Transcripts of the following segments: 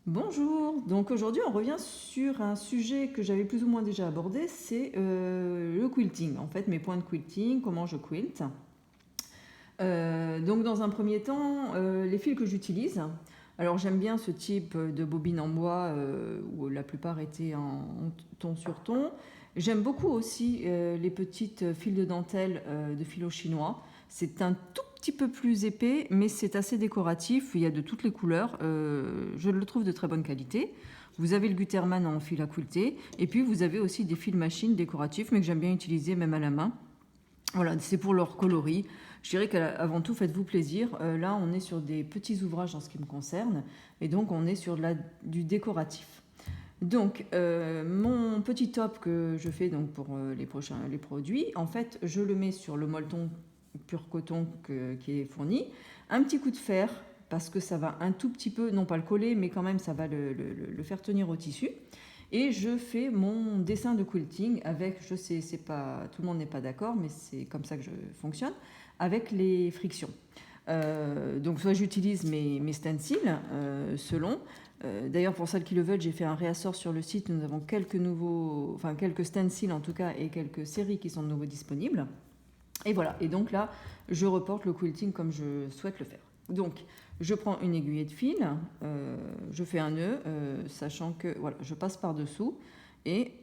Bonjour, donc aujourd'hui on revient sur un sujet que j'avais plus ou moins déjà abordé, c'est le quilting, en fait mes points de quilting, comment je quilte. Donc dans un premier temps, les fils que j'utilise, alors j'aime bien ce type de bobine en bois où la plupart étaient en ton sur ton. J'aime beaucoup aussi les petites fils de dentelle de filo chinois. C'est un tout petit peu plus épais, mais c'est assez décoratif. Il y a de toutes les couleurs. Je le trouve de très bonne qualité. Vous avez le Gutermann en fil à quilter. Et puis vous avez aussi des fils machine décoratifs, mais que j'aime bien utiliser même à la main. Voilà, c'est pour leur coloris. Je dirais qu'avant tout, faites-vous plaisir. Là, on est sur des petits ouvrages en ce qui me concerne. Et donc, on est sur du décoratif. Donc, mon petit top que je fais donc, pour les produits, en fait, je le mets sur le molleton pur coton qui est fourni. Un petit coup de fer, parce que ça va un tout petit peu, non pas le coller, mais quand même, ça va le faire tenir au tissu. Et je fais mon dessin de quilting avec, je sais, c'est pas, tout le monde n'est pas d'accord, mais c'est comme ça que je fonctionne, avec les frictions. Donc soit j'utilise mes stencils selon. D'ailleurs pour celles qui le veulent, j'ai fait un réassort sur le site. Nous avons quelques stencils en tout cas et quelques séries qui sont de nouveau disponibles. Et voilà. Et donc là, je reporte le quilting comme je souhaite le faire. Donc je prends une aiguillette de fil, je fais un nœud, sachant que voilà, je passe par dessous et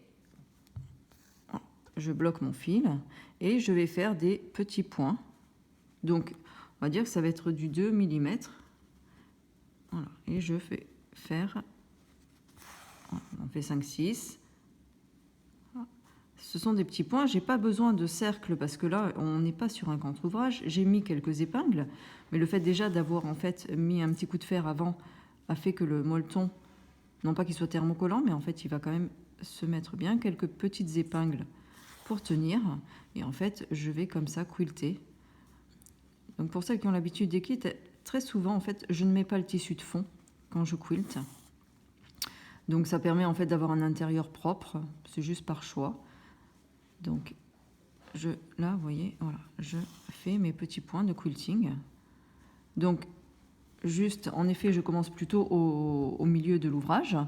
je bloque mon fil et je vais faire des petits points. Donc on va dire que ça va être du 2 mm. Voilà. Et je fais faire, on fait 5-6. Ce sont des petits points, j'ai pas besoin de cercle parce que là on n'est pas sur un grand ouvrage. J'ai mis quelques épingles, mais le fait déjà d'avoir en fait mis un petit coup de fer avant a fait que le molleton, non pas qu'il soit thermocollant, mais en fait il va quand même se mettre bien. Quelques petites épingles pour tenir, et en fait je vais comme ça quilter. Donc pour celles qui ont l'habitude des quilts, très souvent en fait je ne mets pas le tissu de fond quand je quilte. Donc ça permet en fait d'avoir un intérieur propre, c'est juste par choix. Donc là vous voyez, voilà, je fais mes petits points de quilting. Donc juste, en effet, je commence plutôt au milieu de l'ouvrage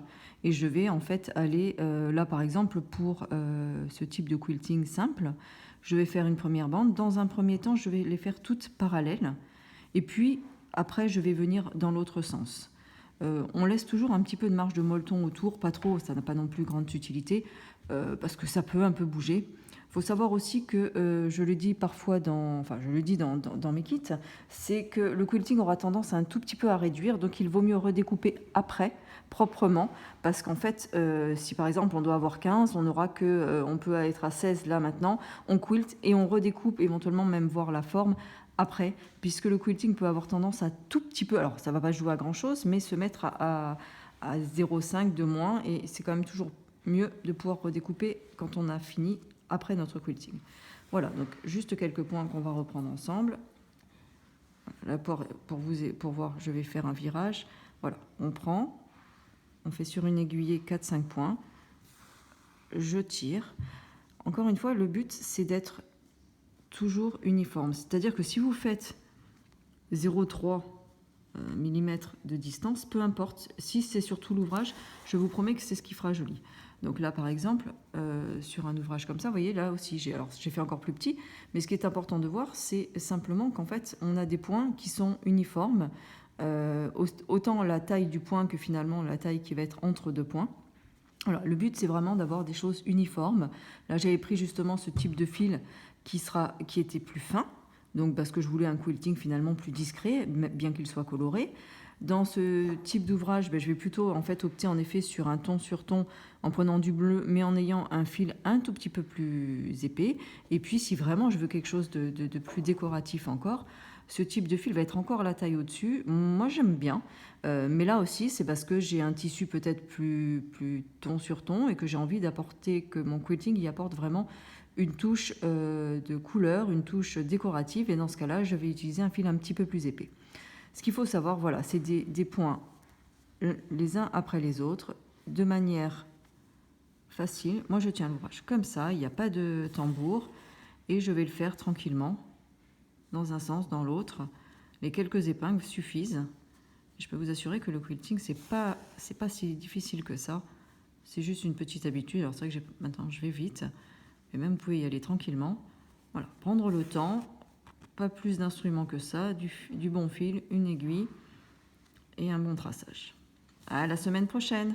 et je vais en fait aller là par exemple pour ce type de quilting simple, je vais faire une première bande. Dans un premier temps, je vais les faire toutes parallèles et puis après je vais venir dans l'autre sens. On laisse toujours un petit peu de marge de molleton autour, pas trop, ça n'a pas non plus grande utilité parce que ça peut un peu bouger. Il faut savoir aussi que je le dis parfois je le dis dans mes kits, c'est que le quilting aura tendance un tout petit peu à réduire, donc il vaut mieux redécouper après, proprement, parce qu'en fait, si par exemple on doit avoir 15, on aura que, on peut être à 16 là maintenant, on quilte et on redécoupe éventuellement même voir la forme après, puisque le quilting peut avoir tendance à tout petit peu, alors ça ne va pas jouer à grand chose, mais se mettre à 0,5 de moins, et c'est quand même toujours mieux de pouvoir redécouper quand on a fini après notre quilting. Voilà, donc juste quelques points qu'on va reprendre ensemble. Là, pour voir, je vais faire un virage. Voilà, on prend, on fait sur une aiguillée 4-5 points, je tire. Encore une fois, le but, c'est d'être toujours uniforme. C'est-à-dire que si vous faites 0,3 mm de distance, peu importe, si c'est sur tout l'ouvrage, je vous promets que c'est ce qui fera joli. Donc là, par exemple, sur un ouvrage comme ça, vous voyez, là aussi, j'ai fait encore plus petit, mais ce qui est important de voir, c'est simplement qu'en fait, on a des points qui sont uniformes, autant la taille du point que finalement la taille qui va être entre deux points. Voilà, le but, c'est vraiment d'avoir des choses uniformes. Là, j'avais pris justement ce type de fil qui était plus fin, donc parce que je voulais un quilting finalement plus discret, bien qu'il soit coloré. Dans ce type d'ouvrage, je vais plutôt en fait opter en effet sur un ton sur ton en prenant du bleu, mais en ayant un fil un tout petit peu plus épais. Et puis si vraiment je veux quelque chose de plus décoratif encore, ce type de fil va être encore la taille au-dessus. Moi j'aime bien, mais là aussi c'est parce que j'ai un tissu peut-être plus ton sur ton et que j'ai envie d'apporter, que mon quilting y apporte vraiment une touche de couleur, une touche décorative. Et dans ce cas-là, je vais utiliser un fil un petit peu plus épais. Ce qu'il faut savoir, voilà, c'est des points les uns après les autres, de manière facile. Moi, je tiens l'ouvrage comme ça, il n'y a pas de tambour, et je vais le faire tranquillement, dans un sens, dans l'autre. Les quelques épingles suffisent. Je peux vous assurer que le quilting, c'est pas si difficile que ça. C'est juste une petite habitude. Alors c'est vrai que maintenant je vais vite, mais même vous pouvez y aller tranquillement. Voilà, prendre le temps, pas plus d'instruments que ça, du bon fil, une aiguille et un bon traçage. À la semaine prochaine!